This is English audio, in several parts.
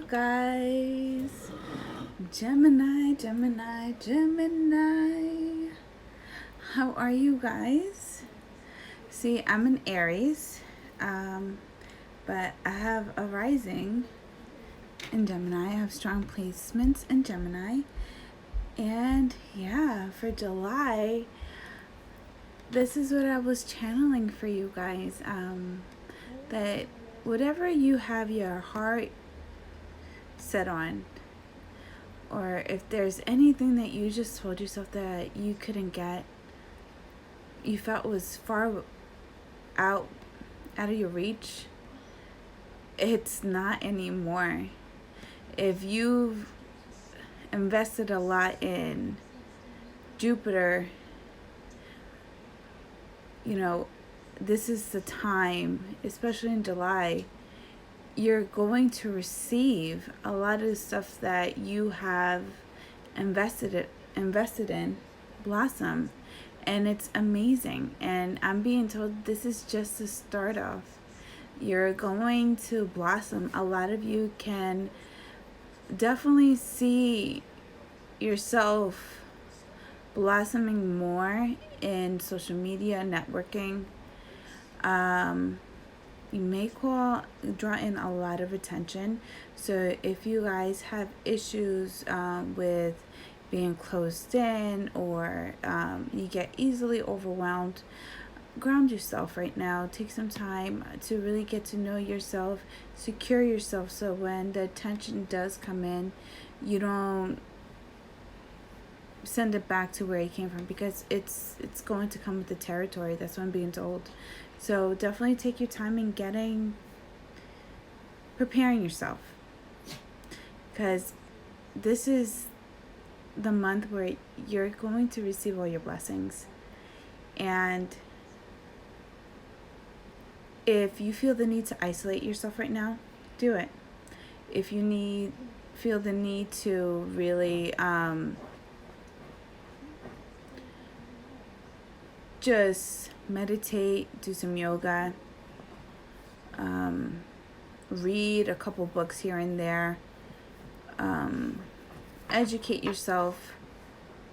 guys? Gemini, Gemini, Gemini. How are you guys? See, I'm an Aries, but I have a rising in Gemini. I have strong placements in Gemini. And yeah, for July, this is what I was channeling for you guys. That whatever you have your heart set on, or if there's anything that you just told yourself that you couldn't get, you felt was far out of your reach, it's not anymore. If you've invested a lot in Jupiter, this is the time, especially in July, you're going to receive a lot of the stuff that you have invested in blossom, and it's amazing. And I'm being told this is just the start off. You're going to blossom. A lot of you can definitely see yourself blossoming more in social media, networking. You may draw in a lot of attention. So if you guys have issues with being closed in, or you get easily overwhelmed, ground yourself right now. Take some time to really get to know yourself, secure yourself, so when the attention does come in, you don't send it back to where it came from, because it's going to come with the territory. That's what I'm being told. So definitely take your time in preparing yourself, because this is the month where you're going to receive all your blessings. And if you feel the need to isolate yourself right now, do it. If you feel the need to really just meditate, do some yoga, read a couple books here and there, educate yourself,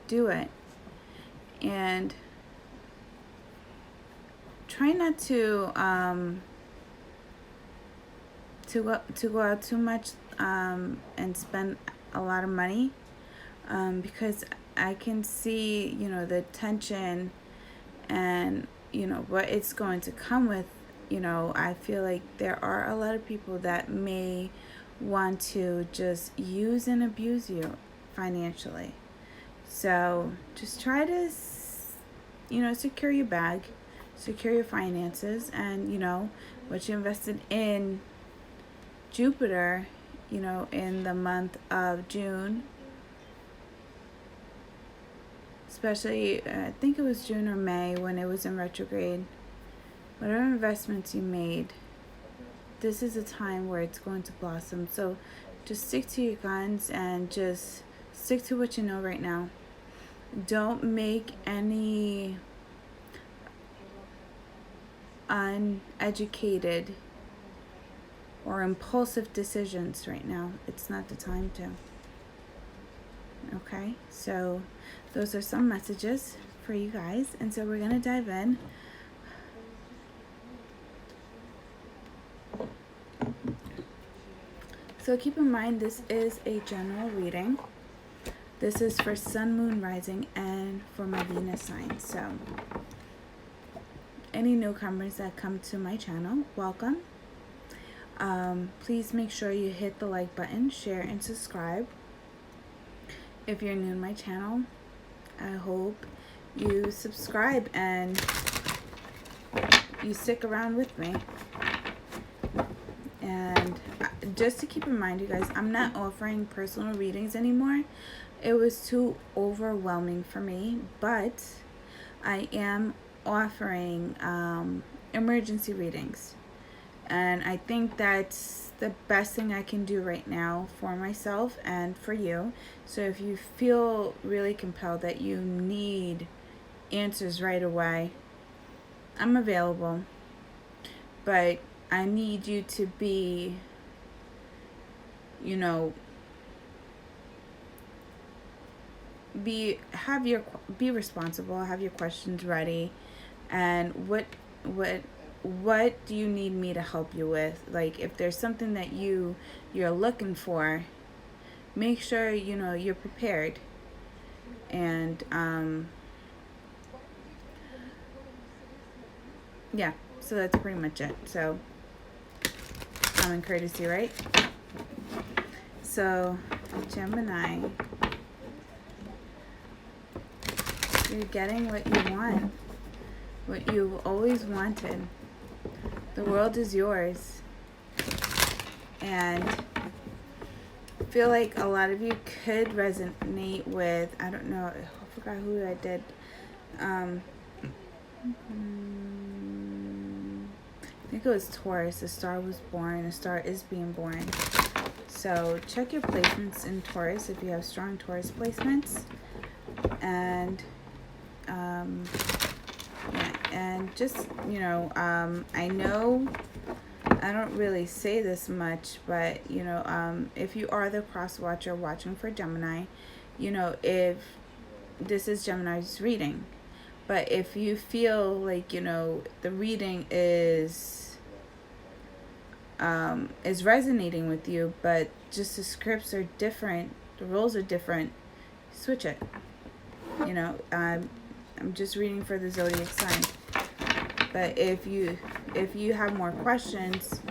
do it. And try not to go out too much and spend a lot of money, because I can see the tension and what it's going to come with. I feel like there are a lot of people that may want to just use and abuse you financially. So just try to secure your bag, secure your finances, and what you invested in Jupiter in the month of June, especially I think it was June or May when it was in retrograde. Whatever investments you made, this is a time where it's going to blossom. So just stick to your guns and just stick to what you know right now. Don't make any uneducated or impulsive decisions right now. It's not the time to. Okay, so those are some messages for you guys, and so we're gonna dive in. So keep in mind, this is a general reading. This is for Sun, Moon, Rising, and for my Venus sign. So any newcomers that come to my channel, welcome. Please make sure you hit the like button, share, and subscribe. If you're new to my channel, I hope you subscribe and you stick around with me. And just to keep in mind, you guys, I'm not offering personal readings anymore. It was too overwhelming for me, but I am offering emergency readings. And I think that's the best thing I can do right now for myself and for you. So if you feel really compelled that you need answers right away, I'm available. But I need you to be you know, be responsible, have your questions ready, and what do you need me to help you with? Like, if there's something that you're looking for, make sure you're prepared. And yeah, so that's pretty much it. So common courtesy, right? So Gemini, you're getting what you want, what you've always wanted. The world is yours. And I feel like a lot of you could resonate with, I don't know, I forgot who I did. I think it was Taurus. A star was born. A star is being born. So check your placements in Taurus if you have strong Taurus placements. And and just, I know I don't really say this much, but if you are the cross watcher watching for Gemini, if this is Gemini's reading, but if you feel like the reading is resonating with you, but just the scripts are different, the roles are different, switch it. I'm just reading for the zodiac sign. But if you have more questions,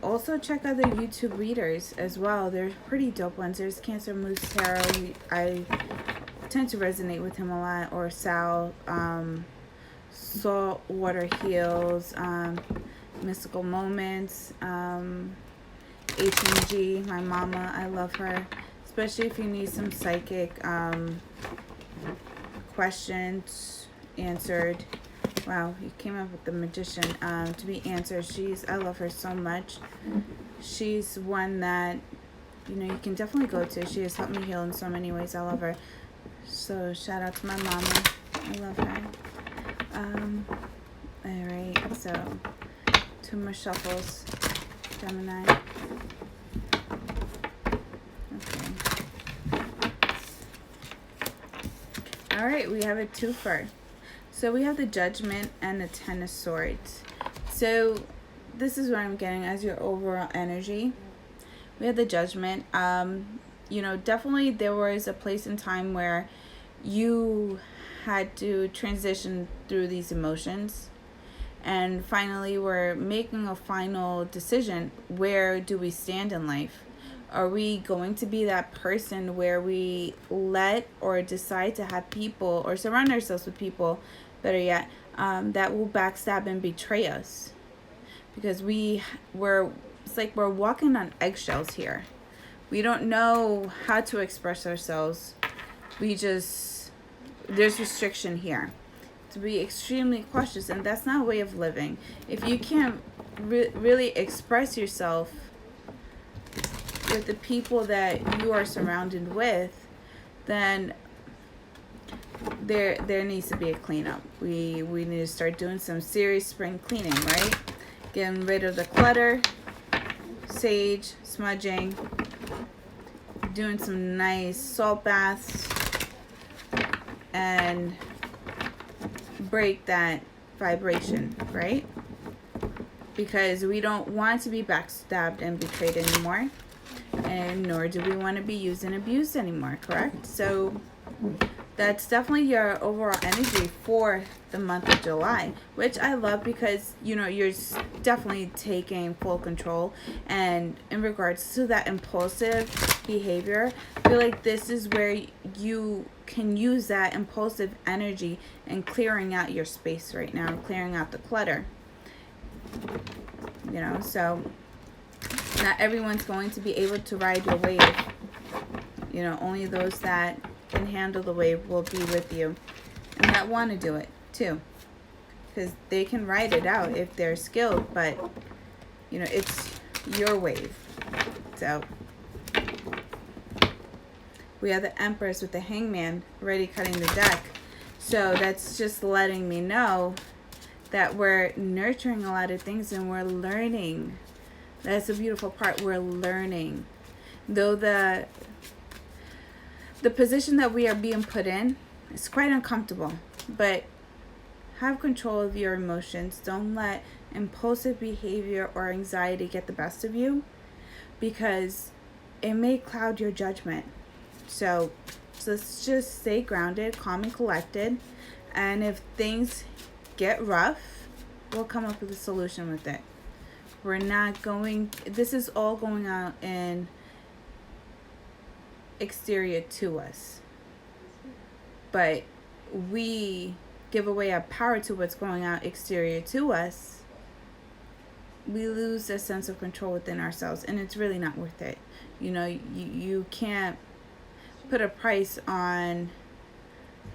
also check other YouTube readers as well. They're pretty dope ones. There's Cancer Moose Tarot. I tend to resonate with him a lot. Or Sal, Saltwater Heals, Mystical Moments, H&G, my mama, I love her. Especially if you need some psychic questions answered. Wow, you came up with the Magician to be answered. I love her so much. She's one that you can definitely go to. She has helped me heal in so many ways. I love her. So shout out to my mama. I love her. Alright, so 2 more shuffles. Gemini. Okay. Alright, we have a twofer. So we have the Judgment and the Ten of Swords. So this is what I'm getting as your overall energy. We have the Judgment. Definitely there was a place in time where you had to transition through these emotions. And finally we're making a final decision. Where do we stand in life? Are we going to be that person where we let or decide to have people or surround ourselves with people, better yet, that will backstab and betray us? Because it's like we're walking on eggshells here. We don't know how to express ourselves. There's restriction here. To be extremely cautious, and that's not a way of living. If you can't really express yourself with the people that you are surrounded with, then there needs to be a cleanup. We need to start doing some serious spring cleaning, right? Getting rid of the clutter, sage, smudging, doing some nice salt baths, and break that vibration, right? Because we don't want to be backstabbed and betrayed anymore, and nor do we want to be used and abused anymore, correct? So that's definitely your overall energy for the month of July, which I love because you're definitely taking full control. And in regards to that impulsive behavior, I feel like this is where you can use that impulsive energy and clearing out your space right now, clearing out the clutter. So not everyone's going to be able to ride your wave. Only those that can handle the wave will be with you, and that want to do it too, because they can ride it out if they're skilled, but it's your wave. So we have the Empress with the Hangman already cutting the deck. So that's just letting me know that we're nurturing a lot of things and we're learning That's the beautiful part. We're learning. Though the position that we are being put in is quite uncomfortable, but have control of your emotions. Don't let impulsive behavior or anxiety get the best of you, because it may cloud your judgment. So let's just stay grounded, calm and collected, and if things get rough, we'll come up with a solution with it. We're not going, this is all going out in exterior to us, but we give away our power to what's going out exterior to us. We lose a sense of control within ourselves, and it's really not worth it. You can't put a price on,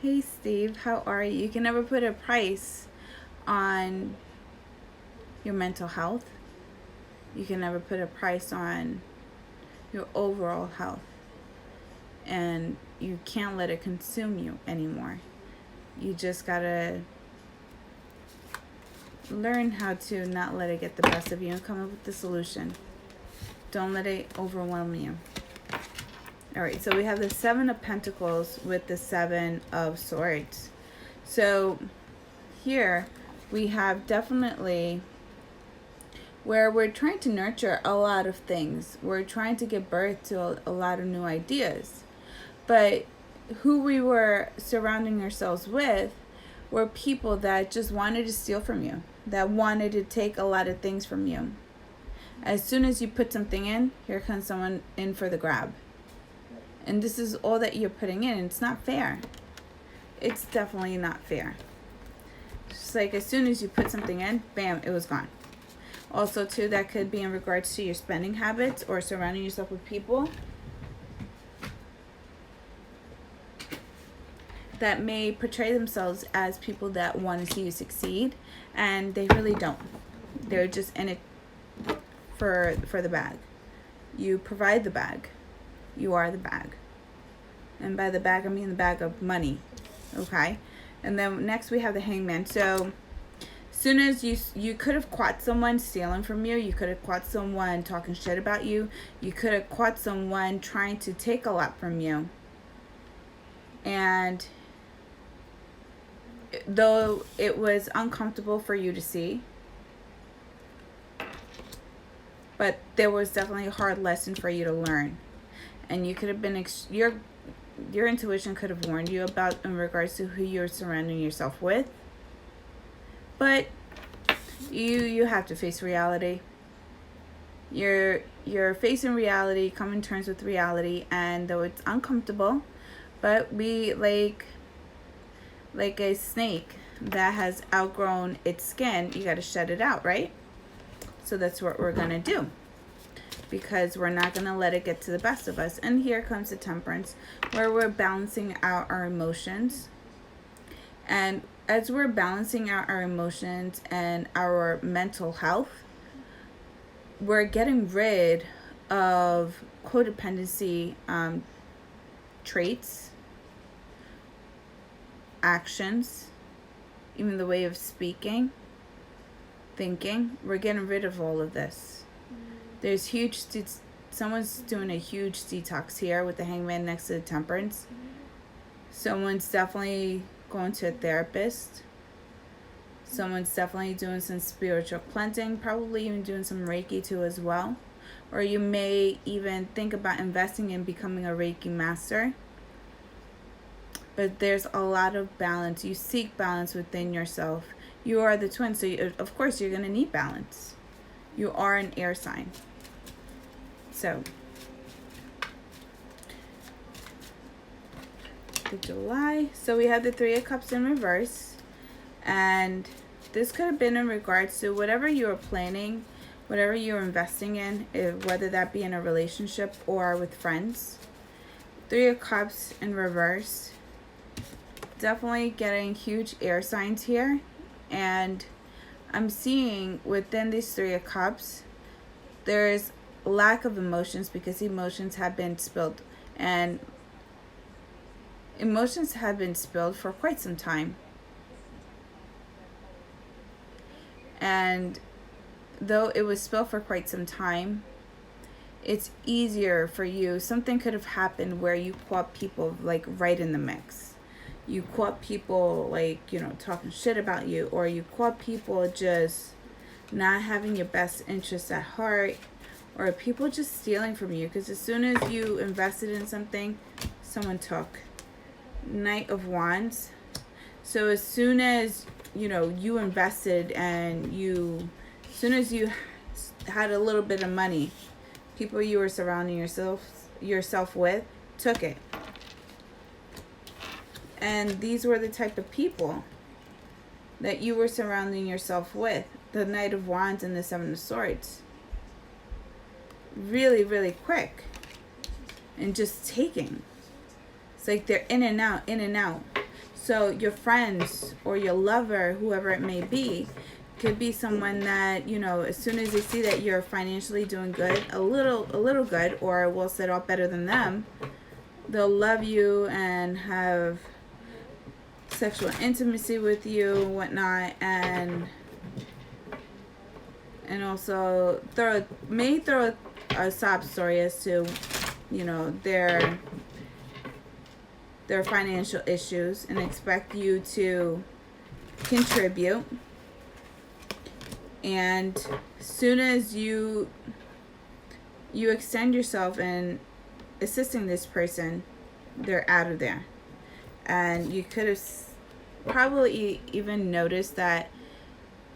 hey Steve, how are you? You can never put a price on your mental health. You can never put a price on your overall health. And you can't let it consume you anymore. You just gotta learn how to not let it get the best of you and come up with the solution. Don't let it overwhelm you. All right, so we have the 7 of Pentacles with the 7 of Swords. So here we have definitely where we're trying to nurture a lot of things. We're trying to give birth to a lot of new ideas. But who we were surrounding ourselves with were people that just wanted to steal from you, that wanted to take a lot of things from you. As soon as you put something in, here comes someone in for the grab. And this is all that you're putting in. It's not fair. It's definitely not fair. Just like as soon as you put something in, bam, it was gone. Also, too, that could be in regards to your spending habits or surrounding yourself with people that may portray themselves as people that want to see you succeed, and they really don't. They're just in it for the bag. You provide the bag. You are the bag. And by the bag, I mean the bag of money. Okay? And then next we have the Hangman. So soon as you could have caught someone stealing from you, you could have caught someone talking shit about you, you could have caught someone trying to take a lot from you. And though it was uncomfortable for you to see, but there was definitely a hard lesson for you to learn. And you could have been, your intuition could have warned you about in regards to who you're surrounding yourself with. But you have to face reality. You're facing reality, coming to terms with reality, and though it's uncomfortable, but we like a snake that has outgrown its skin, you got to shed it out, right? So that's what we're going to do, because we're not going to let it get to the best of us. And here comes the Temperance, where we're balancing out our emotions. And as we're balancing out our emotions and our mental health, we're getting rid of codependency traits, actions, even the way of speaking, thinking. We're getting rid of all of this. There's someone's doing a huge detox here with the Hangman next to the Temperance. Someone's definitely going to a therapist. Someone's definitely doing some spiritual cleansing, probably even doing some Reiki too as well. Or you may even think about investing in becoming a Reiki master. But there's a lot of balance. You seek balance within yourself. You are the twin, so of course you're going to need balance. You are an air sign. So, the July. So we have the 3 of Cups in reverse. And this could have been in regards to whatever you were planning, whatever you're investing in, whether that be in a relationship or with friends. 3 of Cups in reverse. Definitely getting huge air signs here. And I'm seeing within these 3 of Cups, there's lack of emotions because emotions have been spilled. And emotions have been spilled for quite some time. And though it was spilled for quite some time, it's easier for you. Something could have happened where you caught people like right in the mix. You caught people like, talking shit about you, or you caught people just not having your best interests at heart, or people just stealing from you, because as soon as you invested in something, someone took. Knight of Wands. So as soon as you invested, and as soon as you had a little bit of money, people you were surrounding yourself with took it. And these were the type of people that you were surrounding yourself with. The Knight of Wands and the Seven of Swords. Really, really quick. And just taking. It's like they're in and out, in and out. So your friends or your lover, whoever it may be, could be someone that, as soon as they see that you're financially doing good, a little good, or we'll set off better than them, they'll love you and have sexual intimacy with you, whatnot, and also throw a sob story as to, their financial issues, and expect you to contribute. And as soon as you extend yourself in assisting this person, they're out of there. And you could have probably even noticed that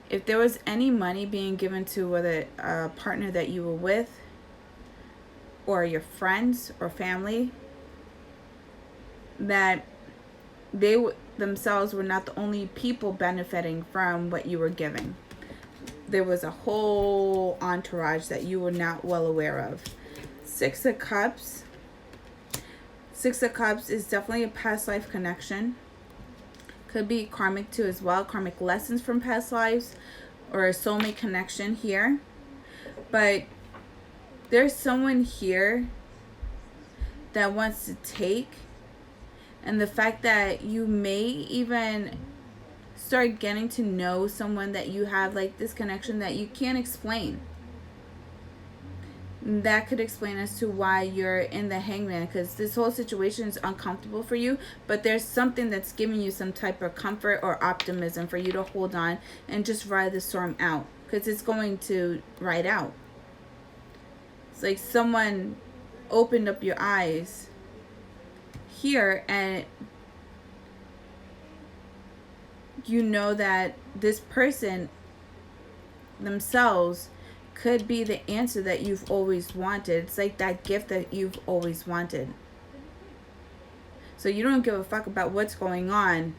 if there was any money being given to whether a partner that you were with, or your friends or family, that they themselves were not the only people benefiting from what you were giving. There was a whole entourage that you were not well aware of. Six of Cups. Six of Cups is definitely a past life connection. Could be karmic too as well. Karmic lessons from past lives, or a soulmate connection here. But there's someone here that wants to take. And the fact that you may even start getting to know someone that you have like this connection that you can't explain. That could explain as to why you're in the Hangman, because this whole situation is uncomfortable for you, but there's something that's giving you some type of comfort or optimism for you to hold on and just ride the storm out, because it's going to ride out. It's like someone opened up your eyes here, and you know that this person themselves could be the answer that you've always wanted. It's like that gift that you've always wanted. So you don't give a fuck about what's going on,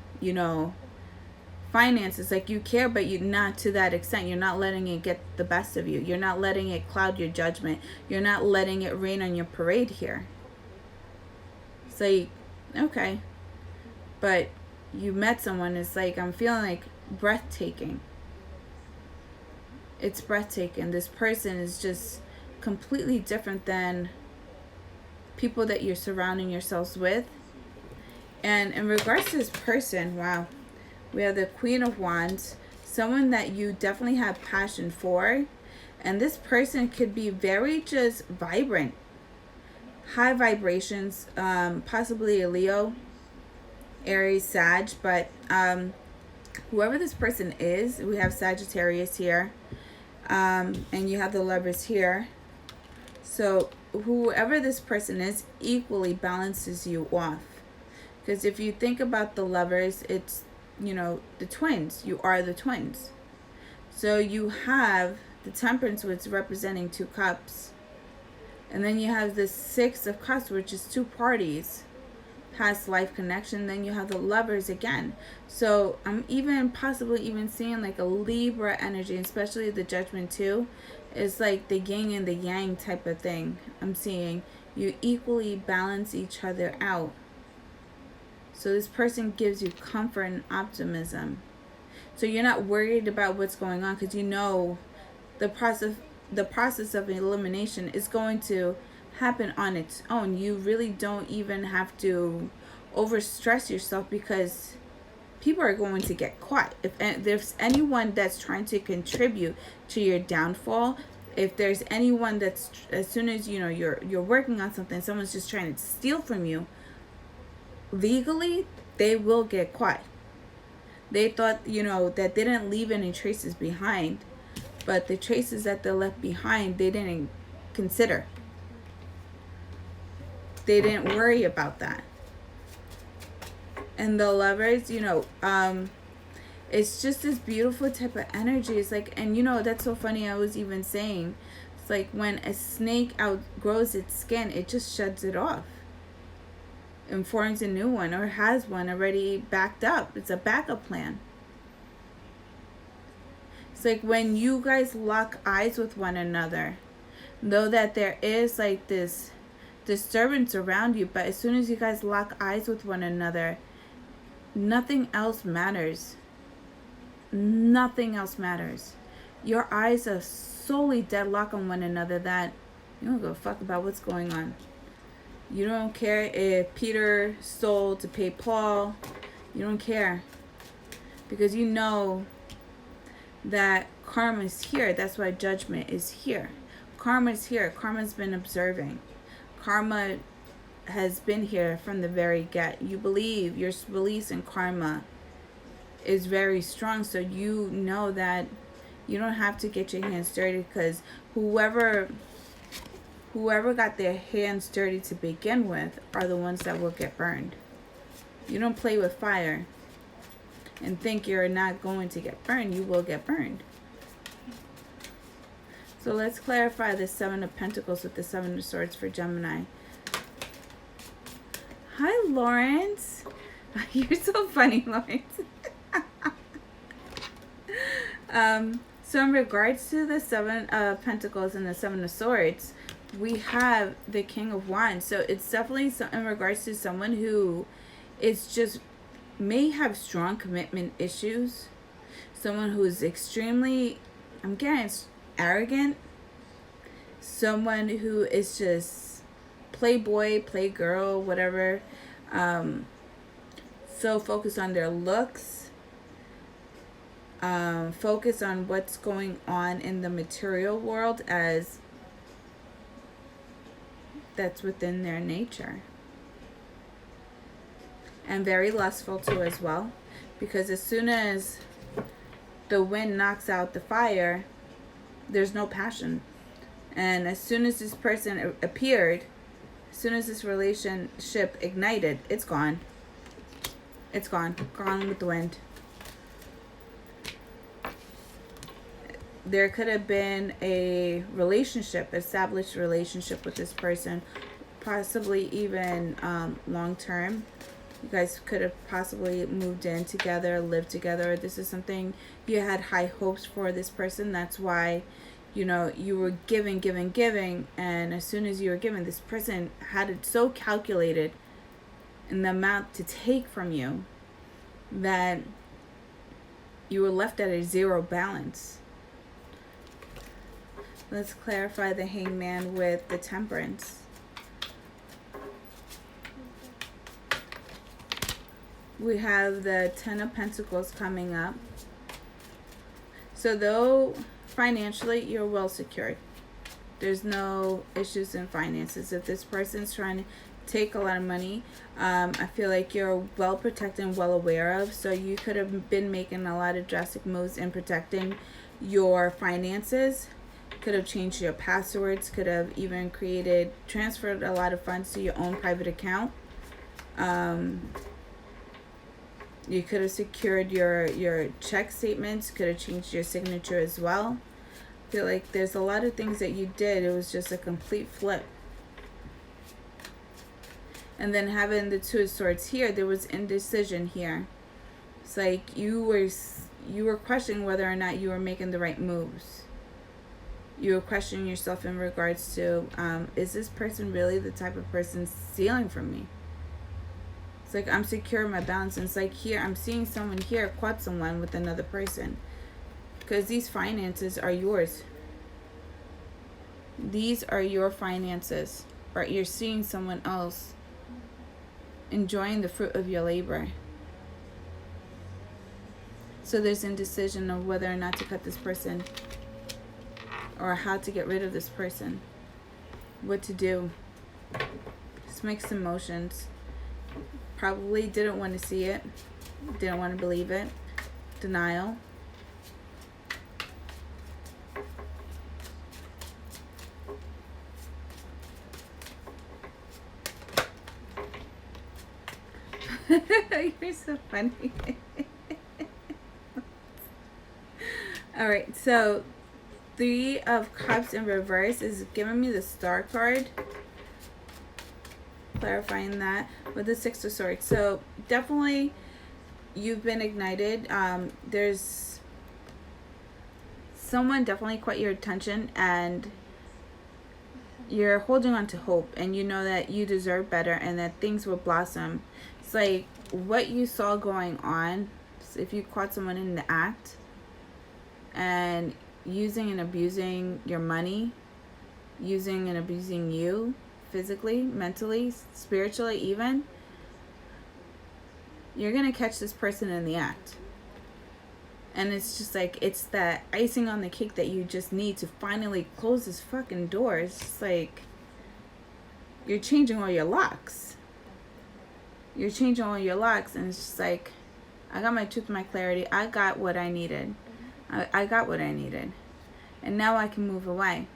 finances. Like, you care, but you're not to that extent. You're not letting it get the best of you. You're not letting it cloud your judgment. You're not letting it rain on your parade here. It's like, okay, but you met someone. It's like, I'm feeling like breathtaking. It's breathtaking. This person is just completely different than people that you're surrounding yourselves with. And in regards to this person, wow, we have the Queen of Wands, someone that you definitely have passion for. And this person could be very just vibrant, high vibrations, possibly a Leo, Aries, Sag, but whoever this person is, we have Sagittarius here, and you have the Lovers here. So whoever this person is equally balances you off, because if you think about the Lovers, it's the twins. You are the twins. So you have the Temperance, which is representing 2 cups. And then you have the 6 of Cups, which is 2 parties, past life connection. Then you have the Lovers again. So I'm possibly even seeing like a Libra energy, especially the Judgment too. It's like the yin and the yang type of thing. I'm seeing you equally balance each other out. So this person gives you comfort and optimism. So you're not worried about what's going on, because the process of elimination is going to happen on its own. You really don't even have to overstress yourself, because people are going to get caught. If there's anyone that's trying to contribute to your downfall, if there's anyone that's, as soon as you're working on something, someone's just trying to steal from you, legally they will get caught. They thought that they didn't leave any traces behind, but the traces that they left behind, they didn't consider. They didn't worry about that. And the Lovers, it's just this beautiful type of energy. It's like, and that's so funny. I was even saying, it's like when a snake outgrows its skin, it just sheds it off and forms a new one, or has one already backed up. It's a backup plan. It's like when you guys lock eyes with one another, know that there is like this disturbance around you, but as soon as you guys lock eyes with one another, nothing else matters. Nothing else matters. Your eyes are solely deadlocked on one another that you don't give a fuck about what's going on. You don't care if Peter stole to pay Paul. You don't care. Because you know that karma is here. That's why judgment is here. Karma is here. Karma's been observing. Karma has been here from the very get. You believe, your beliefs in karma is very strong, so you know that you don't have to get your hands dirty, because whoever got their hands dirty to begin with are the ones that will get burned. You don't play with fire and think you're not going to get burned. You will get burned. So let's clarify the Seven of Pentacles with the Seven of Swords for Gemini. Hi, Lawrence. You're so funny, Lawrence. So in regards to the Seven of Pentacles and the Seven of Swords, we have the King of Wands. So it's definitely in regards to someone who is just may have strong commitment issues. Someone who is extremely, I'm getting arrogant. Someone who is just playboy, playgirl, whatever. So focused on their looks. Focus on what's going on in the material world, as that's within their nature. And very lustful too as well, because as soon as the wind knocks out the fire, there's no passion. And as soon as this person appeared, as soon as this relationship ignited, it's gone. It's gone with the wind. There could have been a established relationship with this person, possibly even long term. You guys could have possibly moved in together, lived together. This is something you had high hopes for this person. That's why, you were giving. And as soon as you were giving, this person had it so calculated in the amount to take from you that you were left at a zero balance. Let's clarify the Hangman with the Temperance. We have the Ten of Pentacles coming up. So though financially you're well secured, there's no issues in finances. If this person's trying to take a lot of money, I feel like you're well protected and well aware of. So you could have been making a lot of drastic moves in protecting your finances. Could have changed your passwords, could have even transferred a lot of funds to your own private account. You could have secured your check statements, could have changed your signature as well. I feel like there's a lot of things that you did. It was just a complete flip. And then having the Two of Swords here, there was indecision here. It's like you were questioning whether or not you were making the right moves. You were questioning yourself in regards to, is this person really the type of person stealing from me? It's like I'm secure in my balance. And it's like here, I'm seeing someone here caught someone with another person. Because these finances are yours. These are your finances. Or you're seeing someone else enjoying the fruit of your labor. So there's indecision of whether or not to cut this person, or how to get rid of this person, what to do. Just mixed emotions. Probably didn't want to see it, didn't want to believe it. Denial. You're so funny. Alright, so 3 of Cups in reverse is giving me the Star card. Clarifying that with the 6 of Swords. So definitely you've been ignited. There's someone definitely caught your attention, and you're holding on to hope, and you know that you deserve better and that things will blossom. It's like what you saw going on. So if you caught someone in the act and using and abusing your money, using and abusing you physically, mentally, spiritually even, you're going to catch this person in the act. And it's just like, it's that icing on the cake that you just need to finally close this fucking door. It's just like, you're changing all your locks. You're changing all your locks, and it's just like, I got my truth, my clarity. I got what I needed. I got what I needed. And now I can move away.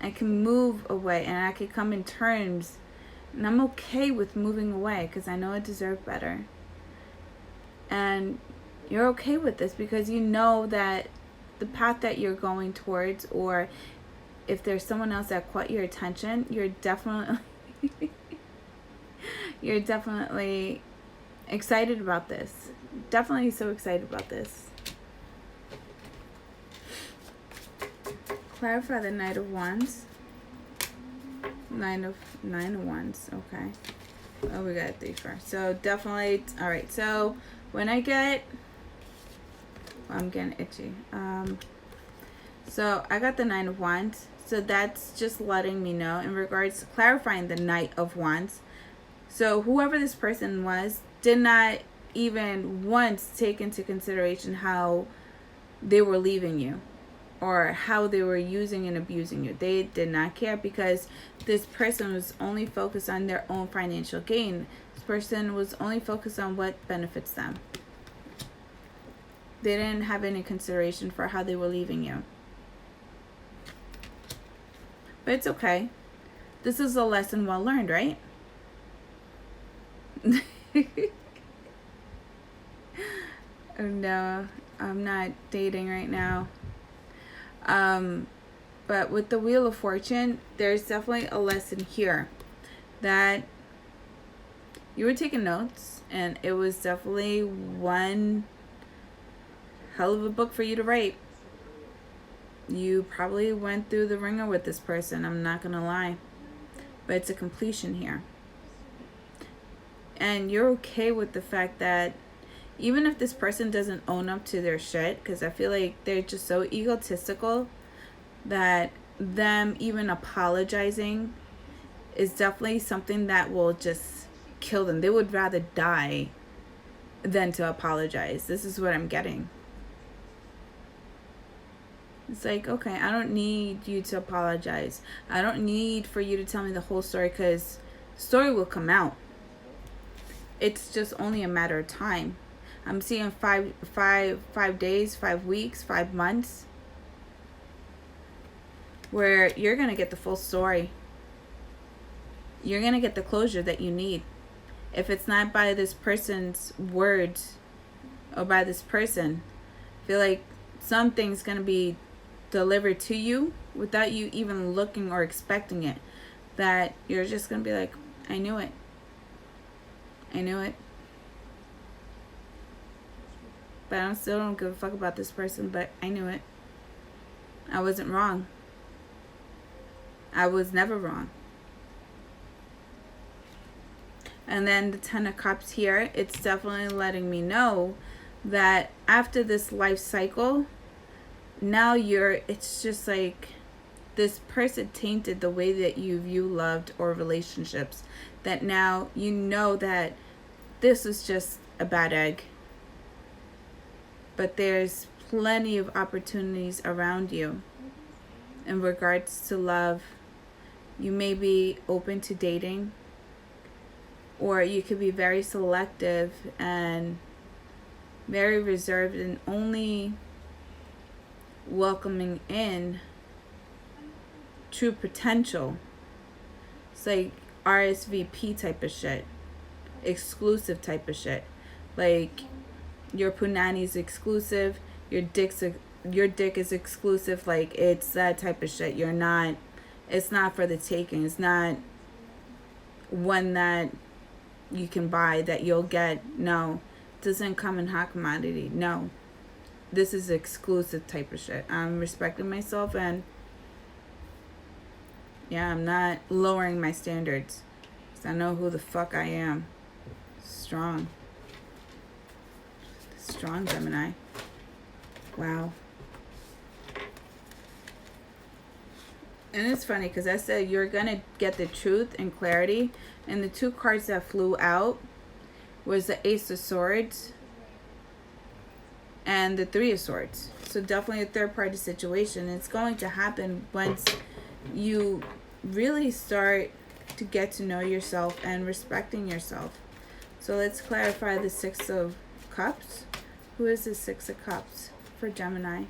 I can move away, and I can come in terms. And I'm okay with moving away because I know I deserve better. And you're okay with this because you know that the path that you're going towards, or if there's someone else that caught your attention, you're definitely you're definitely excited about this. Definitely so excited about this. Clarify the Knight of Wands. Nine of Wands. Okay. Oh, we got 3 first. So definitely. All right. So when I get, I'm getting itchy. So I got the 9 of Wands. So that's just letting me know in regards to clarifying the Knight of Wands. So whoever this person was did not even once take into consideration how they were leaving you, or how they were using and abusing you. They did not care, because this person was only focused on their own financial gain. This person was only focused on what benefits them. They didn't have any consideration for how they were leaving you. But it's okay. This is a lesson well learned, right? Oh no, I'm not dating right now. But with the Wheel of Fortune, there's definitely a lesson here that you were taking notes, and it was definitely one hell of a book for you to write. You probably went through the ringer with this person, I'm not gonna lie, but it's a completion here. And you're okay with the fact that even if this person doesn't own up to their shit, because I feel like they're just so egotistical that them even apologizing is definitely something that will just kill them. They would rather die than to apologize. This is what I'm getting. It's like, okay, I don't need you to apologize. I don't need for you to tell me the whole story, because the story will come out. It's just only a matter of time. I'm seeing 5 days, 5 weeks, 5 months, where you're going to get the full story. You're going to get the closure that you need. If it's not by this person's words or by this person, I feel like something's going to be delivered to you without you even looking or expecting it. That you're just going to be like, I knew it. I knew it. But I still don't give a fuck about this person, but I knew it. I wasn't wrong. I was never wrong. And then the 10 of Cups here, it's definitely letting me know that after this life cycle, now it's just like this person tainted the way that you view love or relationships. That now you know that this is just a bad egg. but there's plenty of opportunities around you in regards to love. You may be open to dating, or you could be very selective and very reserved and only welcoming in true potential. It's like RSVP type of shit, exclusive type of shit. Like your punani's exclusive, your dick is exclusive. Like it's that type of shit. It's not for the taking. It's not one that you can buy, that you'll get. No, it doesn't come in hot commodity. No, this is exclusive type of shit. I'm respecting myself, and yeah, I'm not lowering my standards, because I know who the fuck I am. Strong Gemini. Wow. And it's funny because I said you're going to get the truth and clarity. And the two cards that flew out was the Ace of Swords and the Three of Swords. So definitely a third party situation. It's going to happen once you really start to get to know yourself and respecting yourself. So let's clarify the Six of Cups. Who is the Six of Cups for Gemini?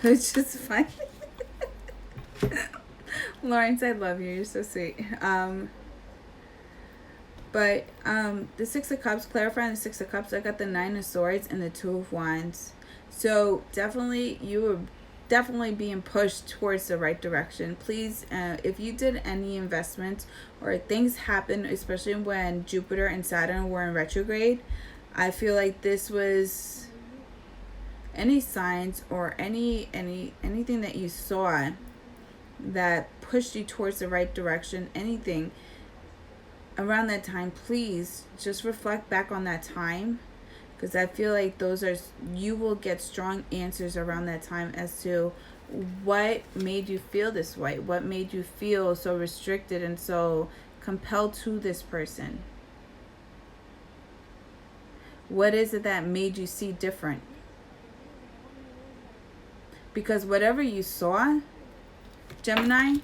It's just funny. Lawrence, I love you. You're so sweet. But the Six of Cups, clarifying the Six of Cups, I got the Nine of Swords and the Two of Wands. So definitely, you were definitely being pushed towards the right direction. Please, if you did any investments or things happen, especially when Jupiter and Saturn were in retrograde, I feel like this was any signs or anything that you saw that pushed you towards the right direction, anything around that time. Please just reflect back on that time, because I feel like you will get strong answers around that time as to what made you feel this way, what made you feel so restricted and so compelled to this person. What is it that made you see different? Because whatever you saw, Gemini,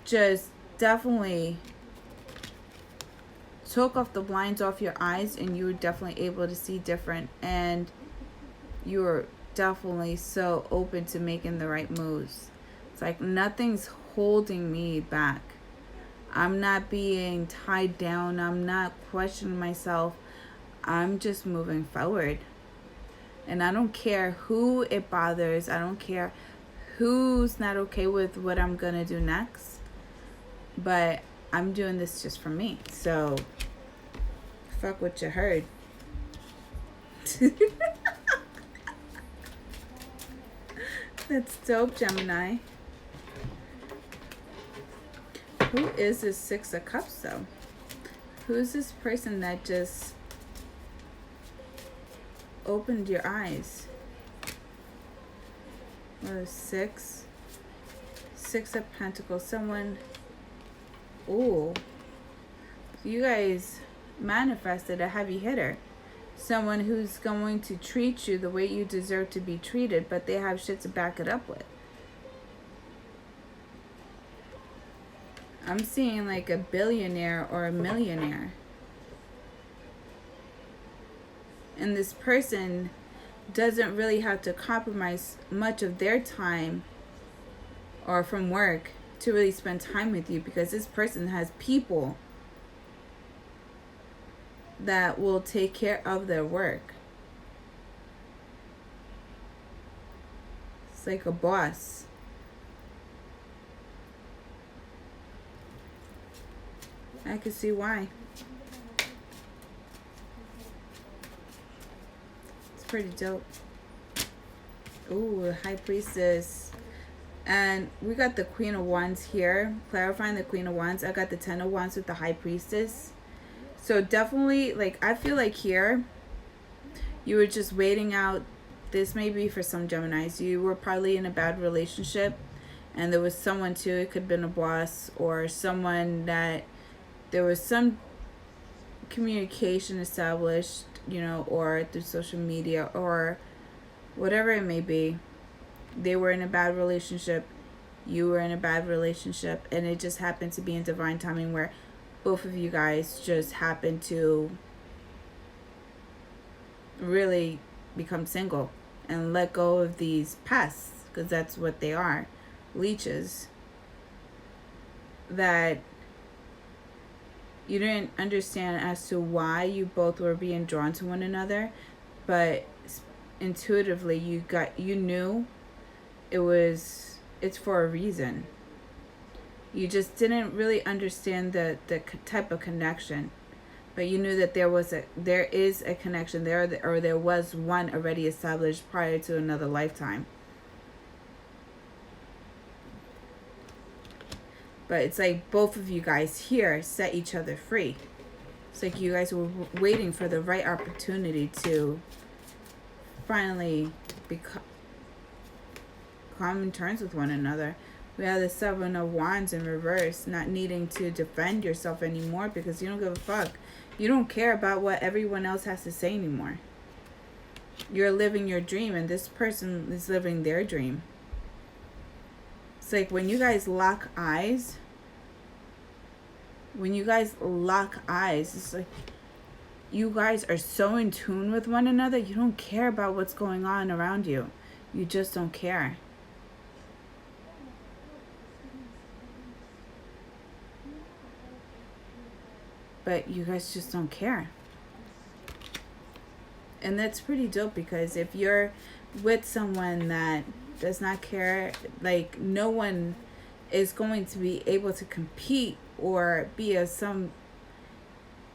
just definitely took off the blinds off your eyes, and you were definitely able to see different, and you were definitely so open to making the right moves. It's like nothing's holding me back. I'm not being tied down. I'm not questioning myself. I'm just moving forward. And I don't care who it bothers. I don't care who's not okay with what I'm going to do next. But I'm doing this just for me. So, fuck what you heard. That's dope, Gemini. Who is this Six of Cups, though? Who's this person that just opened your eyes? What is Six of Pentacles. Someone, ooh, you guys manifested a heavy hitter. Someone who's going to treat you the way you deserve to be treated, but they have shit to back it up with. I'm seeing like a billionaire or a millionaire. And this person doesn't really have to compromise much of their time or from work to really spend time with you, because this person has people that will take care of their work. It's like a boss. I can see why. Pretty dope. Ooh, High Priestess. And we got the Queen of Wands here. Clarifying the Queen of Wands. I got the Ten of Wands with the High Priestess. So definitely, like, I feel like here, you were just waiting out. This may be for some Geminis. You were probably in a bad relationship, And there was someone too, it could have been a boss or someone that there was some communication established, you know, or through social media or whatever it may be. They were in a bad relationship, you were in a bad relationship, and it just happened to be in divine timing where both of you guys just happened to really become single and let go of these pests, because that's what they are, leeches, that you didn't understand as to why you both were being drawn to one another, but intuitively you knew it's for a reason. You just didn't really understand the type of connection, but you knew that there is a connection there, or there was one already established prior to another lifetime. But it's like both of you guys here set each other free. It's like you guys were waiting for the right opportunity to finally come in terms with one another. We have the Seven of Wands in reverse, not needing to defend yourself anymore because you don't give a fuck. You don't care about what everyone else has to say anymore. You're living your dream, and this person is living their dream. It's like when you guys lock eyes, it's like you guys are so in tune with one another, you don't care about what's going on around you. You just don't care. But you guys just don't care. And that's pretty dope, because if you're with someone that does not care, like no one is going to be able to compete or be of some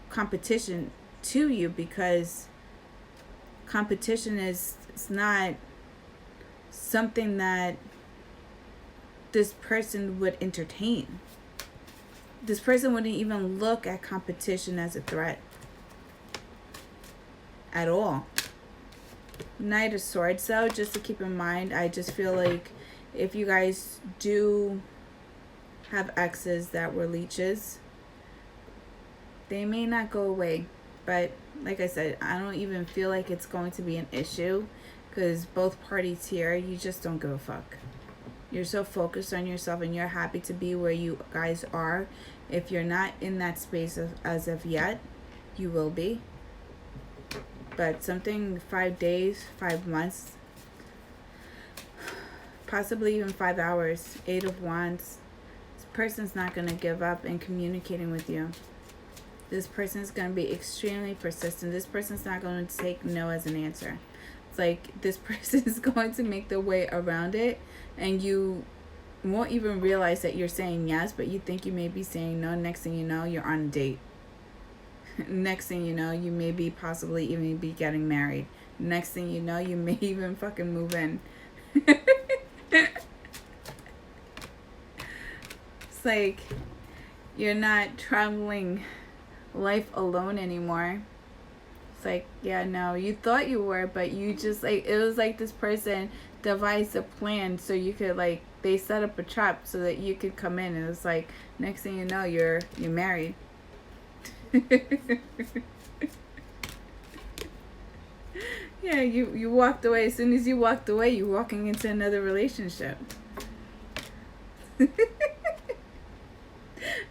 competition to you, because competition is not something that this person would entertain. This person wouldn't even look at competition as a threat at all. Knight of Swords, though, just to keep in mind, I just feel like if you guys do have exes that were leeches, they may not go away. But like I said, I don't even feel like it's going to be an issue, because both parties here, you just don't give a fuck. You're so focused on yourself, and you're happy to be where you guys are. If you're not in that space as of yet, you will be. But something 5 days, 5 months, possibly even 5 hours. 8 of Wands. This person's not going to give up in communicating with you. This person's going to be extremely persistent. This person's not going to take no as an answer. It's like this person is going to make their way around it, and you won't even realize that you're saying yes, but you think you may be saying no. Next thing you know, you're on a date. Next thing you know, you may be possibly even be getting married. Next thing you know, you may even fucking move in. It's like you're not traveling life alone anymore. It's like, yeah, no, you thought you were, but you just like, it was like this person devised a plan so you could like, they set up a trap so that you could come in, and it's like next thing you know, you're married. Yeah, you walked away. As soon as you walked away, you're walking into another relationship.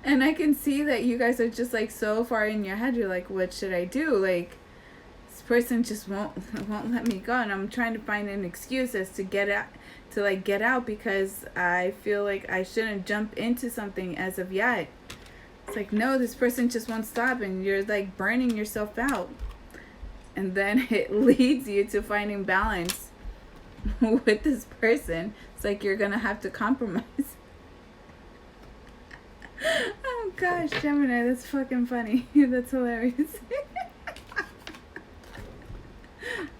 And I can see that you guys are just like so far in your head. You're like, what should I do? Like, this person just won't let me go, and I'm trying to find an excuse as to get out, because I feel like I shouldn't jump into something as of yet. It's like, no, this person just won't stop, and you're like burning yourself out. And then it leads you to finding balance with this person. It's like you're gonna have to compromise. Oh gosh, Gemini, that's fucking funny. That's hilarious.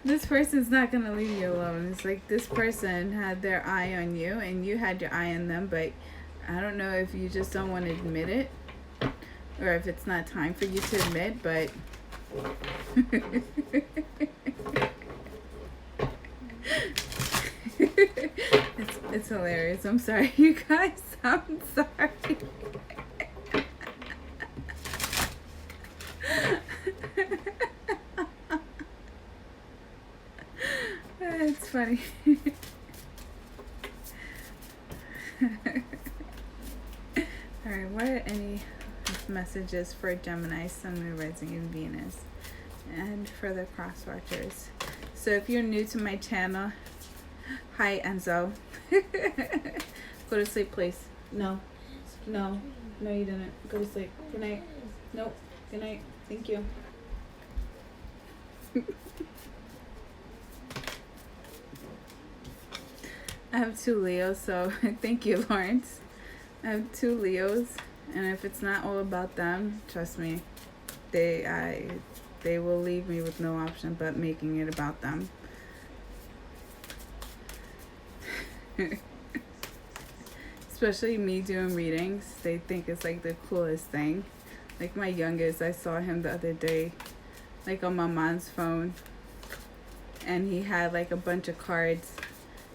This person's not gonna leave you alone. It's like this person had their eye on you, and you had your eye on them, but I don't know if you just don't want to admit it, or if it's not time for you to admit, but it's It's hilarious. I'm sorry, you guys. I'm sorry. It's funny. Alright, what are any messages for Gemini, Sun, Moon, Rising, and Venus? And for the cross watchers. So if you're new to my channel, hi Enzo. Go to sleep, please. No, you didn't. Go to sleep. Good night. Nope. Good night. Thank you. I have 2 Leos, so thank you, Lawrence. I have 2 Leos, and if it's not all about them, trust me, they will leave me with no option but making it about them. Especially me doing readings, they think it's like the coolest thing. Like my youngest, I saw him the other day, like on my mom's phone, and he had like a bunch of cards,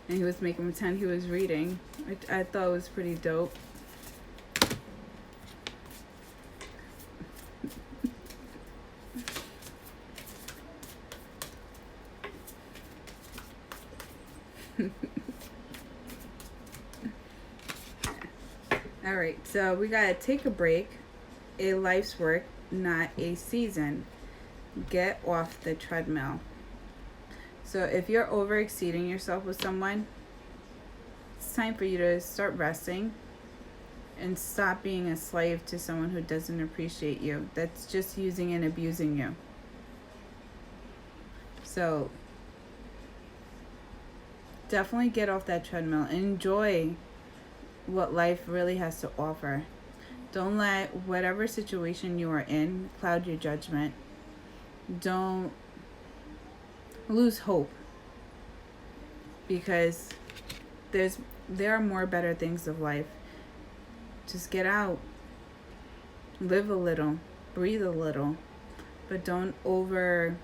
and he was making pretend he was reading, which I thought was pretty dope. Alright, so we gotta take a break. A life's work, not a season. Get off the treadmill. So if you're over exceeding yourself with someone, it's time for you to start resting and stop being a slave to someone who doesn't appreciate you, that's just using and abusing you. So definitely get off that treadmill and enjoy what life really has to offer. Don't let whatever situation you are in cloud your judgment. Don't lose hope, because there are more better things of life. Just get out, live a little, breathe a little, but don't overspend.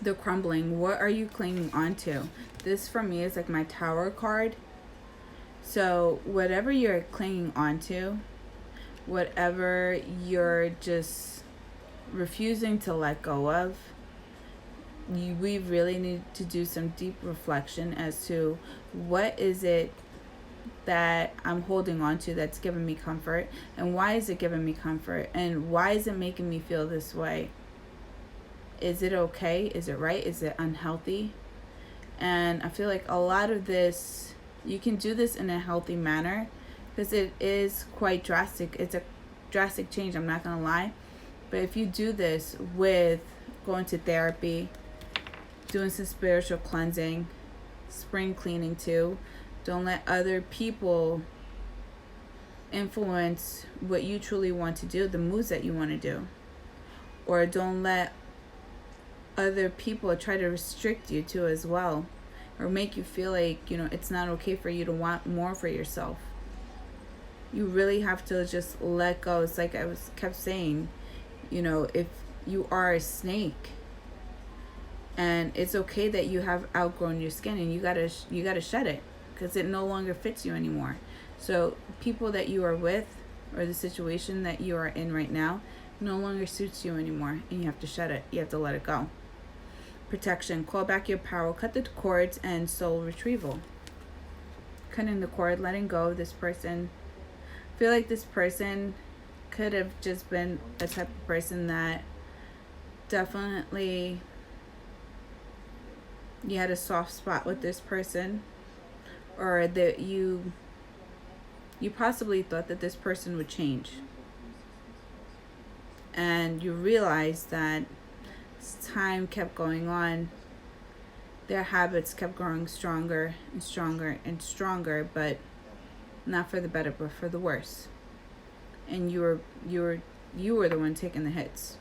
The crumbling, what are you clinging onto? This for me is like my Tower card. So whatever you're clinging onto, whatever you're just refusing to let go of, we really need to do some deep reflection as to what is it that I'm holding on to that's giving me comfort, and why is it giving me comfort, and why is it making me feel this way? Is it okay? Is it right? Is it unhealthy? And I feel like a lot of this, you can do this in a healthy manner, because it is quite drastic. It's a drastic change, I'm not gonna lie. But if you do this with going to therapy, doing some spiritual cleansing, spring cleaning too, don't let other people influence what you truly want to do, the moves that you want to do. Or don't let other people try to restrict you too as well, or make you feel like, it's not okay for you to want more for yourself. You really have to just let go. It's like I kept saying, if you are a snake, and it's okay that you have outgrown your skin, and you gotta shed it, because it no longer fits you anymore. So people that you are with, or the situation that you are in right now, no longer suits you anymore, and you have to shed it. You have to let it go. Protection, call back your power, cut the cords, and soul retrieval. Cutting the cord, letting go of this person. I feel like this person could have just been a type of person that definitely you had a soft spot with this person, or that you possibly thought that this person would change, and you realized that as time kept going on, their habits kept growing stronger and stronger and stronger, but not for the better, but for the worse. And you were the one taking the hits.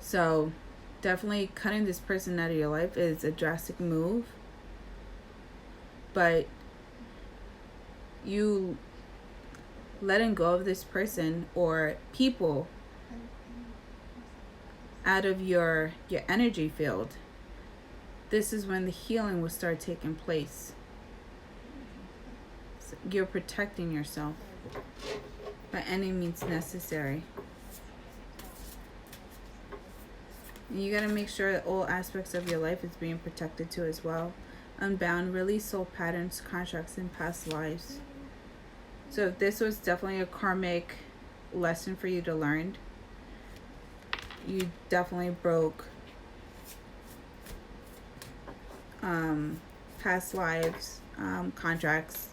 So definitely cutting this person out of your life is a drastic move, but you letting go of this person or people out of your energy field, this is when the healing will start taking place. So you're protecting yourself by any means necessary. And you got to make sure that all aspects of your life is being protected too as well. Unbound, release soul patterns, contracts, and past lives. So if this was definitely a karmic lesson for you to learn, you definitely broke past lives, contracts.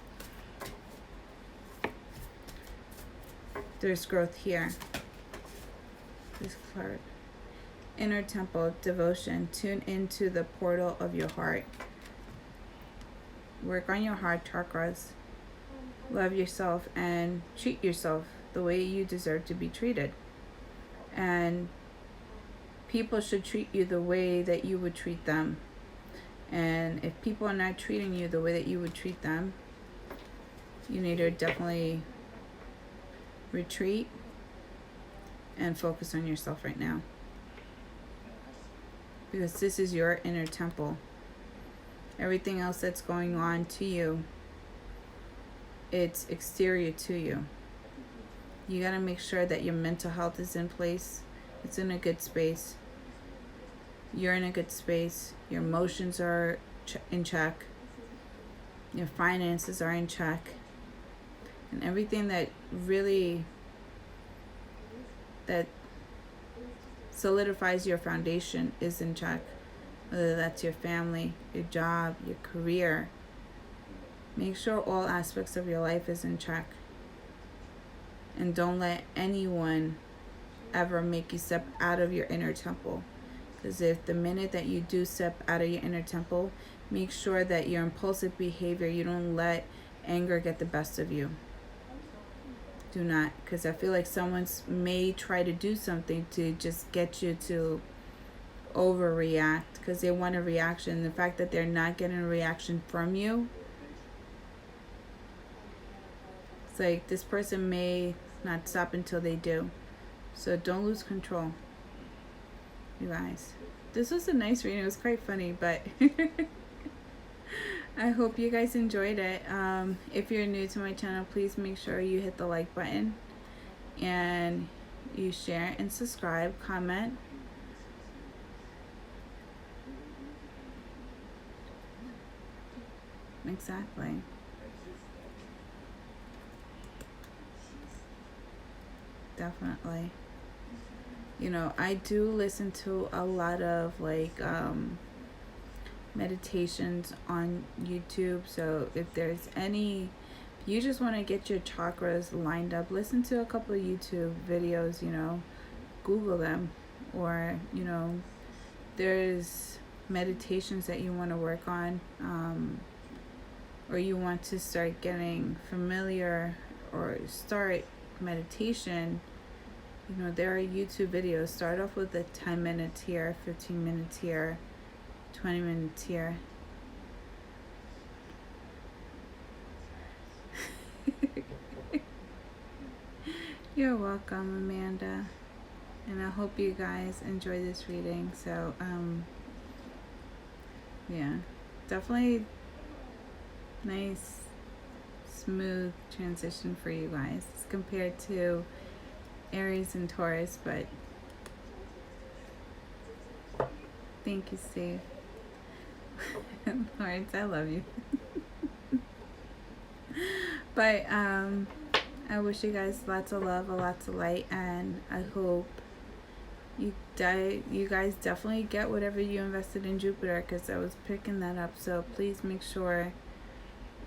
There's growth here. This card. Inner temple, devotion. Tune into the portal of your heart. Work on your heart chakras. Love yourself and treat yourself the way you deserve to be treated. And people should treat you the way that you would treat them. And if people are not treating you the way that you would treat them, you need to definitely retreat and focus on yourself right now. Because this is your inner temple. Everything else that's going on to you, it's exterior to you. You got to make sure that your mental health is in place. It's in a good space. You're in a good space. Your emotions are in check. Your finances are in check. And everything that really that solidifies your foundation is in check. Whether that's your family, your job, your career. Make sure all aspects of your life is in check. And don't let anyone ever make you step out of your inner temple. Because if the minute that you do step out of your inner temple, make sure that your impulsive behavior, you don't let anger get the best of you. Do not. Because I feel like someone may try to do something to just get you to overreact because they want a reaction. The fact that they're not getting a reaction from you, it's like this person may not stop until they do. So don't lose control, you guys. This was a nice reading. It was quite funny, but I hope you guys enjoyed it. If you're new to my channel, please make sure you hit the like button and you share and subscribe, comment. Exactly. Definitely. You know, I do listen to a lot of like meditations on YouTube. So if there's any, you just want to get your chakras lined up, listen to a couple of YouTube videos, you know, Google them. Or, you know, there's meditations that you want to work on, or you want to start getting familiar or start meditation. You know, there are YouTube videos. Start off with the 10 minutes here, 15 minutes here, 20 minutes here. You're welcome, Amanda. And I hope you guys enjoy this reading. So, yeah, definitely nice, smooth transition for you guys compared to Aries and Taurus, but thank you, Steve. Lawrence, I love you. But I wish you guys lots of love, lots of light, and I hope you guys definitely get whatever you invested in Jupiter, because I was picking that up. So please make sure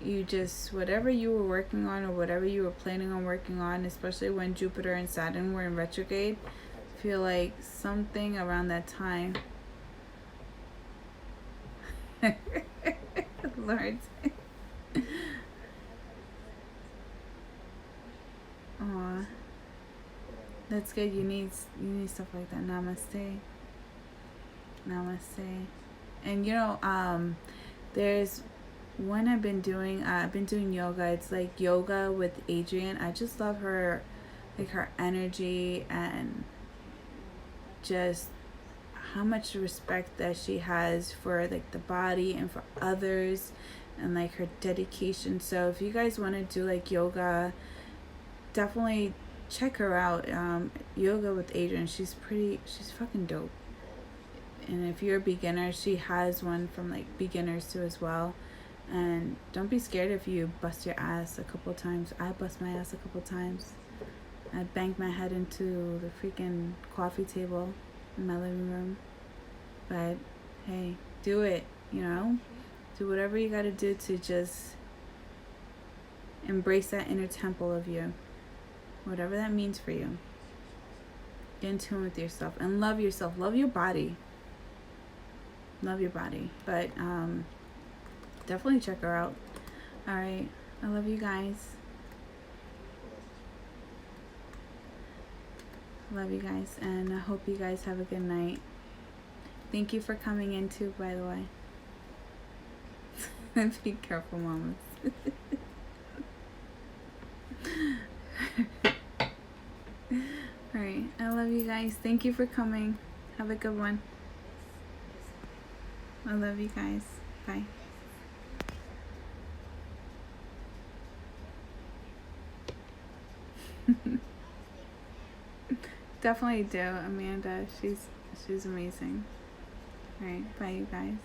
you just, whatever you were working on or whatever you were planning on working on, especially when Jupiter and Saturn were in retrograde, feel like something around that time. Lord. Aw. That's good. You need stuff like that. Namaste. Namaste. And you know, there's one I've been doing yoga. It's like yoga with Adrienne. I just love her, like her energy and just how much respect that she has for like the body and for others, and like her dedication. So if you guys want to do like yoga, definitely check her out. Yoga with Adrienne, she's fucking dope. And if you're a beginner, she has one from like beginners too as well. And don't be scared if you bust your ass a couple times. I bust my ass a couple times. I banged my head into the freaking coffee table in my living room. But hey, do it, you know? Do whatever you gotta do to just embrace that inner temple of you. Whatever that means for you. Get in tune with yourself and love yourself. Love your body. Love your body. But definitely check her out. Alright. I love you guys. Love you guys. And I hope you guys have a good night. Thank you for coming in too, by the way. Be careful, mamas. Alright. I love you guys. Thank you for coming. Have a good one. I love you guys. Bye. Definitely do, Amanda. She's amazing. All right, bye you guys.